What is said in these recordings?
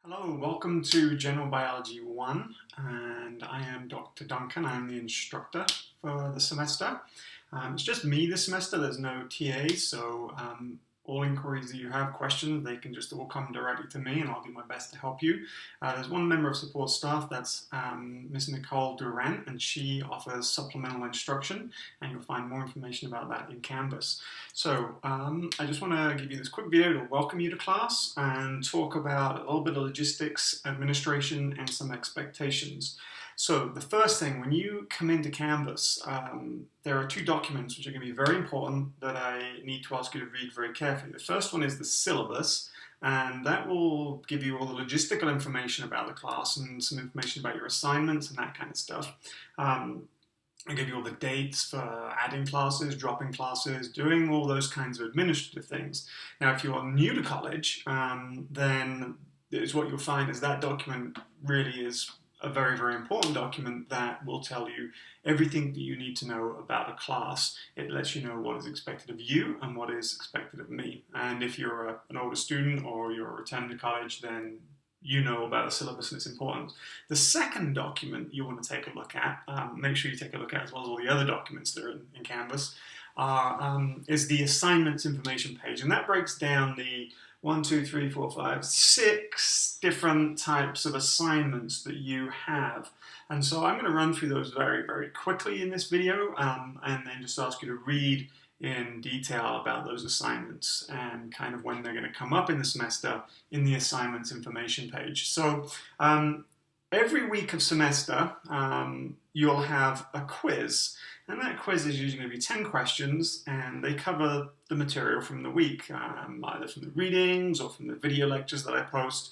Hello, welcome to General Biology 1, and I am Dr. Duncan. I'm the instructor for the semester. It's just me this semester, there's no TAs, so all inquiries that you have, questions, they can just all come directly to me and I'll do my best to help you. There's one member of support staff, that's Miss Nicole Durant, and she offers supplemental instruction, and you'll find more information about that in Canvas. So I just want to give you this quick video to welcome you to class and talk about a little bit of logistics, administration, and some expectations. So the first thing, when you come into Canvas, there are two documents which are going to be very important that I need to ask you to read very carefully. The first one is the syllabus, and that will give you all the logistical information about the class and some information about your assignments and that kind of stuff. I'll give you all the dates for adding classes, dropping classes, doing all those kinds of administrative things. Now, if you're new to college, then what you'll find is that document really is a very, very important document that will tell you everything that you need to know about a class. It lets you know what is expected of you and what is expected of me. And if you're an older student or you're returning to college, then you know about the syllabus and it's important. The second document you want to take a look at, make sure you take a look at as well as all the other documents that are in Canvas, is the assignments information page. And that breaks down the 6 different types of assignments that you have. And so I'm going to run through those very, very quickly in this video and then just ask you to read in detail about those assignments and kind of when they're going to come up in the semester in the assignments information page. So every week of semester you'll have a quiz, and that quiz is usually going to be 10 questions, and they cover the material from the week, either from the readings or from the video lectures that I post.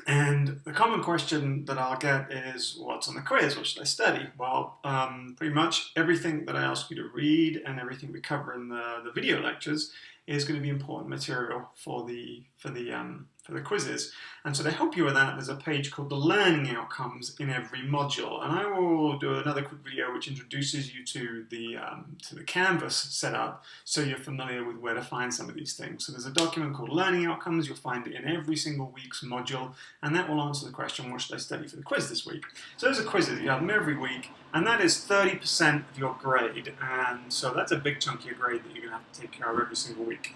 And the common question that I'll get is, what's on the quiz? What should I study? Well, pretty much everything that I ask you to read and everything we cover in the video lectures is going to be important material for the quizzes. And so to help you with that, there's a page called the Learning Outcomes in every module. And I will do another quick video which introduces you to the Canvas setup so you're familiar with where to find some of these things. So there's a document called Learning Outcomes. You'll find it in every single week's module, and that will answer the question, what should I study for the quiz this week? So those are quizzes. You have them every week, and that is 30% of your grade. And so that's a big chunk of your grade that you're going to have to take care of every single week.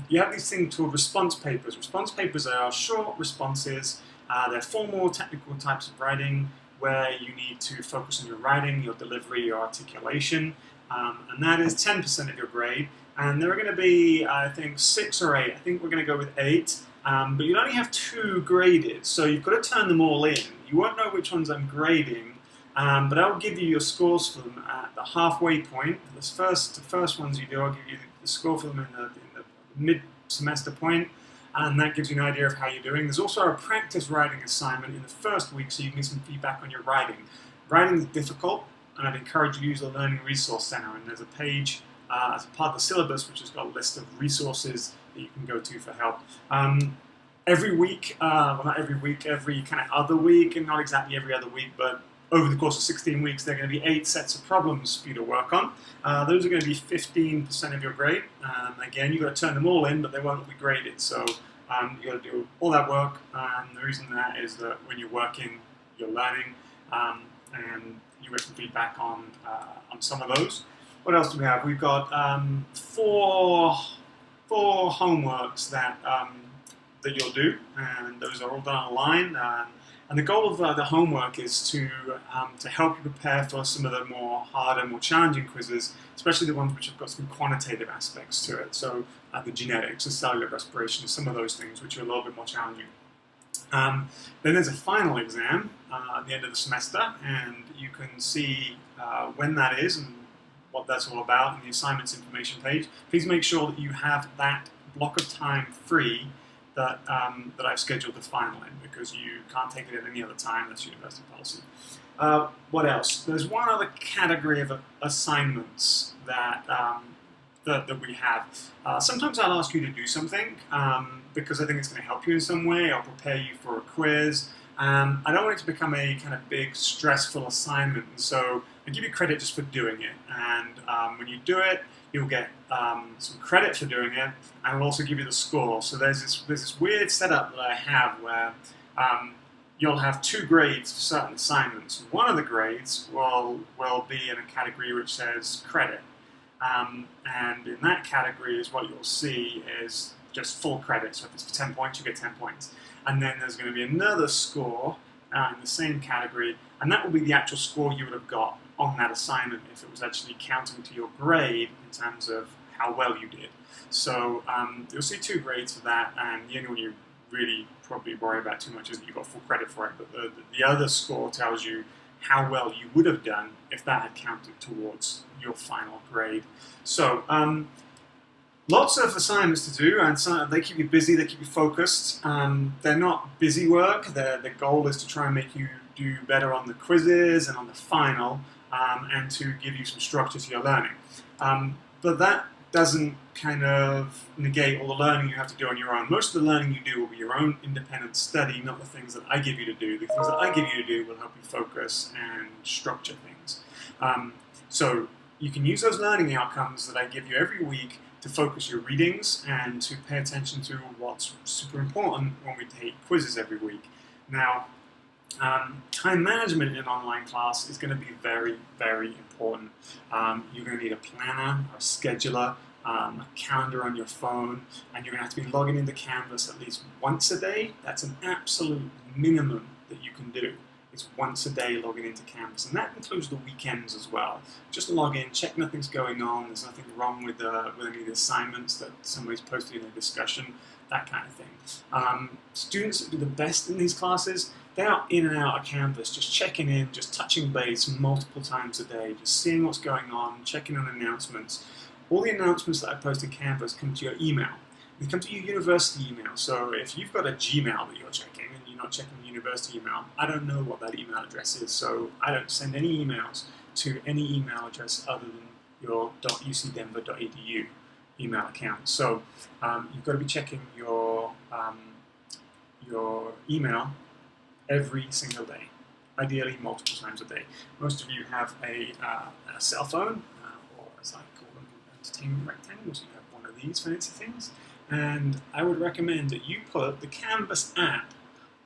You have these things called response papers. Response papers are short responses. They're formal, technical types of writing where you need to focus on your writing, your delivery, your articulation, and that is 10% of your grade. And there are going to be, I think, 6 or 8. I think we're going to go with 8, but you'll only have 2 graded, so you've got to turn them all in. You won't know which ones I'm grading, but I'll give you your scores for them at the halfway point. The first ones you do, I'll give you the score for them in the mid-semester point, and that gives you an idea of how you're doing. There's also a practice writing assignment in the first week, so you can get some feedback on your writing. Writing is difficult, and I'd encourage you to use the Learning Resource Center, and there's a page as a part of the syllabus which has got a list of resources that you can go to for help. Every week, well, not every week, every kind of other week, and not exactly every other week, but over the course of 16 weeks, there are going to be 8 sets of problems for you to work on. Those are going to be 15% of your grade. Again, you've got to turn them all in, but they won't be graded. So you've got to do all that work. And the reason that is that when you're working, you're learning, and you get some feedback on some of those. What else do we have? We've got 4 homeworks that you'll do, and those are all done online. And the goal of the homework is to help you prepare for some of the more harder, more challenging quizzes, especially the ones which have got some quantitative aspects to it. So the genetics, the cellular respiration, some of those things which are a little bit more challenging. Then there's a final exam at the end of the semester, and you can see when that is and what that's all about in the assignments information page. Please make sure that you have that block of time free that I've scheduled the final in, because you can't take it at any other time. That's university policy. What else? There's one other category of assignments that we have. Sometimes I'll ask you to do something because I think it's going to help you in some way. I'll prepare you for a quiz. I don't want it to become a kind of big, stressful assignment, and so I give you credit just for doing it. And when you do it, you'll get some credit for doing it, and it'll also give you the score. So there's this weird setup that I have where you'll have 2 grades for certain assignments. One of the grades will be in a category which says credit. And in that category is what you'll see is just full credit. So if it's for 10 points, you get 10 points. And then there's going to be another score in the same category, and that will be the actual score you would have got on that assignment if it was actually counting to your grade in terms of how well you did. So you'll see 2 grades for that, and the only one you really probably worry about too much is that you got full credit for it, but the other score tells you how well you would have done if that had counted towards your final grade. So lots of assignments to do, and they keep you busy, they keep you focused. They're not busy work. The goal is to try and make you do better on the quizzes and on the final, and to give you some structure to your learning. But that doesn't kind of negate all the learning you have to do on your own. Most of the learning you do will be your own independent study, not the things that I give you to do. The things that I give you to do will help you focus and structure things. So you can use those learning outcomes that I give you every week to focus your readings and to pay attention to what's super important when we take quizzes every week. Now, time management in an online class is going to be very, very important. You're going to need a planner, a scheduler, a calendar on your phone, and you're going to have to be logging into Canvas at least once a day. That's an absolute minimum that you can do. It's once a day logging into Canvas, and that includes the weekends as well. Just log in, check nothing's going on, there's nothing wrong with any of the assignments that somebody's posted in a discussion, that kind of thing. Students that do the best in these classes, they are in and out of Canvas, just checking in, just touching base multiple times a day, just seeing what's going on, checking on announcements. All the announcements that I post in Canvas come to your email. They come to your university email. So if you've got a Gmail that you're checking and you're not checking the university email, I don't know what that email address is. So I don't send any emails to any email address other than your .ucdenver.edu email account. So you've got to be checking your email every single day, ideally multiple times a day. Most of you have a cell phone, or as I call them, entertainment rectangles. You have one of these fancy things. And I would recommend that you put the Canvas app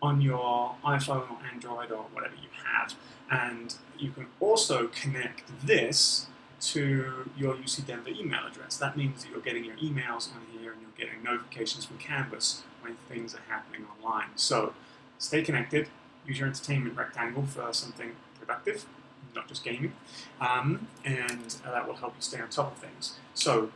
on your iPhone or Android or whatever you have. And you can also connect this to your UC Denver email address. That means that you're getting your emails on here and you're getting notifications from Canvas when things are happening online. So stay connected, use your entertainment rectangle for something productive, not just gaming, and that will help you stay on top of things. So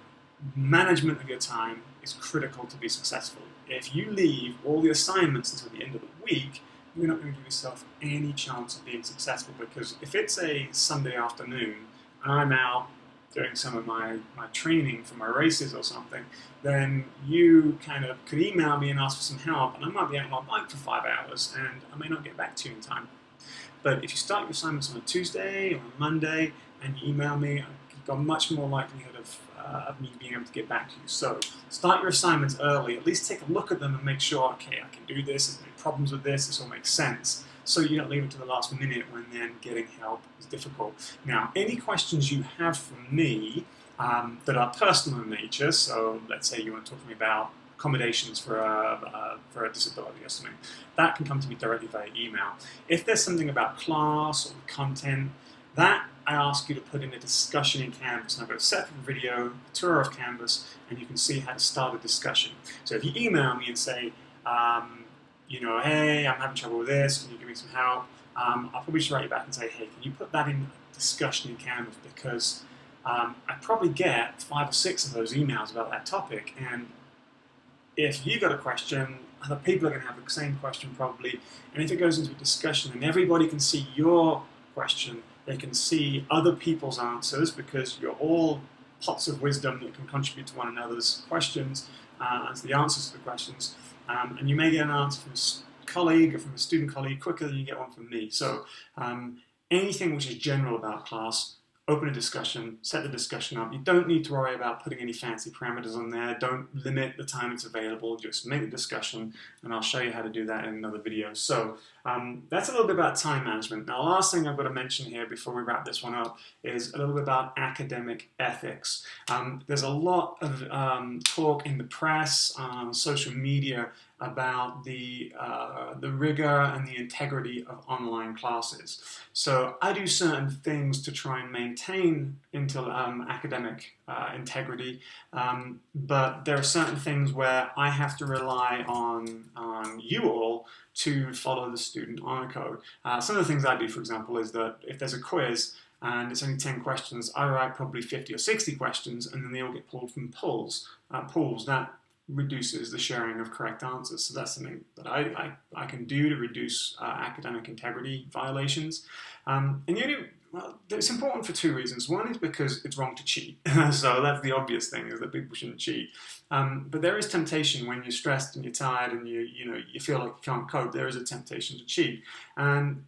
management of your time is critical to be successful. If you leave all the assignments until the end of the week, you're not going to give yourself any chance of being successful, because if it's a Sunday afternoon and I'm out doing some of my training for my races or something, then you kind of could email me and ask for some help, and I might be out on my bike for 5 hours and I may not get back to you in time. But if you start your assignments on a Tuesday or a Monday and you email me, you've got much more likelihood of me being able to get back to you. So start your assignments early, at least take a look at them and make sure, okay, I can do this, there's no problems with this all makes sense, so you don't leave it to the last minute when then getting help is difficult. Now, any questions you have from me that are personal in nature, so let's say you want to talk to me about accommodations for a disability or something, that can come to me directly via email. If there's something about class or content, that I ask you to put in a discussion in Canvas. And I've got a separate video, a tour of Canvas, and you can see how to start a discussion. So if you email me and say, hey, I'm having trouble with this, can you give me some help? I'll probably just write you back and say, hey, can you put that in a discussion in Canvas? Because I probably get 5 or 6 of those emails about that topic, and if you got a question, other people are going to have the same question probably, and if it goes into a discussion and everybody can see your question, they can see other people's answers, because you're all pots of wisdom that can contribute to one another's questions as the answers to the questions. And you may get an answer from a colleague or from a student colleague quicker than you get one from me. So anything which is general about class, open a discussion, set the discussion up. You don't need to worry about putting any fancy parameters on there. Don't limit the time it's available. Just make the discussion, and I'll show you how to do that in another video. So that's a little bit about time management. Now, the last thing I've got to mention here before we wrap this one up is a little bit about academic ethics. There's a lot of talk in the press, on social media, about the rigor and the integrity of online classes. So I do certain things to try and maintain academic integrity, but there are certain things where I have to rely on you all to follow the student honor code. Some of the things I do, for example, is that if there's a quiz and it's only 10 questions, I write probably 50 or 60 questions, and then they all get pulled from pools. That reduces the sharing of correct answers. So that's something that I can do to reduce academic integrity violations. It's important for two reasons. One is because it's wrong to cheat. So that's the obvious thing, is that people shouldn't cheat. But there is temptation when you're stressed and you're tired and you feel like you can't cope. There is a temptation to cheat. And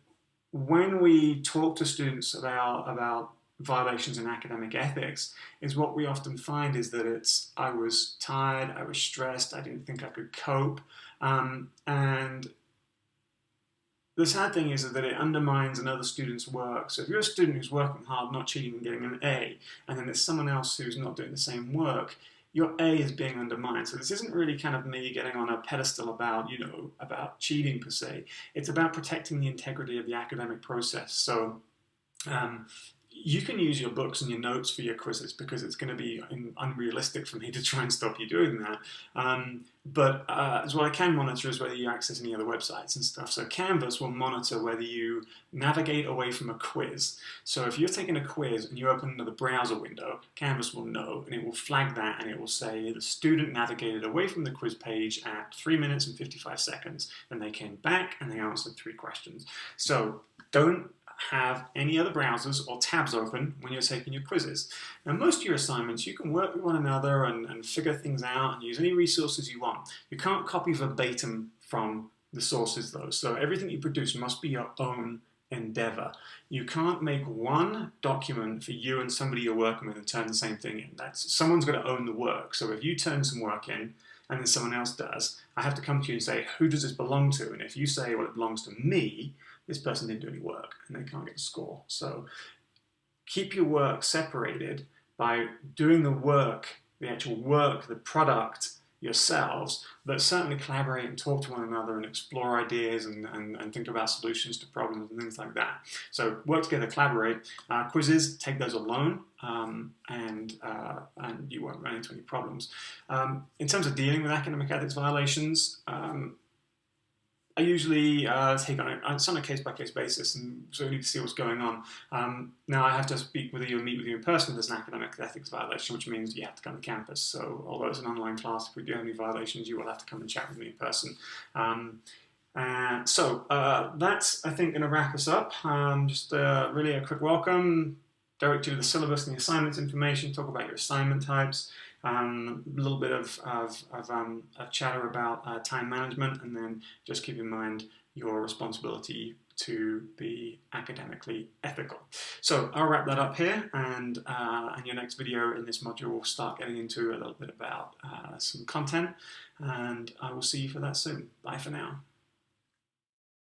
when we talk to students about violations in academic ethics, is what we often find is that I was tired, I was stressed, I didn't think I could cope, and the sad thing is that it undermines another student's work. So if you're a student who's working hard, not cheating and getting an A, and then there's someone else who's not doing the same work, your A is being undermined. So this isn't really kind of me getting on a pedestal about cheating per se. It's about protecting the integrity of the academic process. So you can use your books and your notes for your quizzes, because it's going to be unrealistic for me to try and stop you doing that. But what I can monitor is whether you access any other websites and stuff. So Canvas will monitor whether you navigate away from a quiz. So if you're taking a quiz and you open another browser window, Canvas will know, and it will flag that, and it will say the student navigated away from the quiz page at 3 minutes and 55 seconds. Then they came back and they answered 3 questions. So don't have any other browsers or tabs open when you're taking your quizzes. Now, most of your assignments, you can work with one another and figure things out and use any resources you want. You can't copy verbatim from the sources, though. So everything you produce must be your own endeavor. You can't make one document for you and somebody you're working with and turn the same thing in. Someone's got to own the work. So if you turn some work in and then someone else does, I have to come to you and say, who does this belong to? And if you say, well, it belongs to me, this person didn't do any work and they can't get a score. So keep your work separated by doing the work, the actual work, the product yourselves, but certainly collaborate and talk to one another and explore ideas and think about solutions to problems and things like that. So work together, collaborate. Quizzes, take those alone, and you won't run into any problems. In terms of dealing with academic ethics violations, I usually take it's on a case-by-case basis, and so we need to see what's going on. Now, I have to speak with you and meet with you in person if there's an academic ethics violation, which means you have to come to campus. So although it's an online class, if we do have any violations, you will have to come and chat with me in person. That's, I think, going to wrap us up. Just really a quick welcome, direct you to the syllabus and the assignments information, talk about your assignment types, a little bit of chatter about time management, and then just keep in mind your responsibility to be academically ethical. So I'll wrap that up here, and in your next video in this module we'll start getting into a little bit about some content, and I will see you for that soon. Bye for now.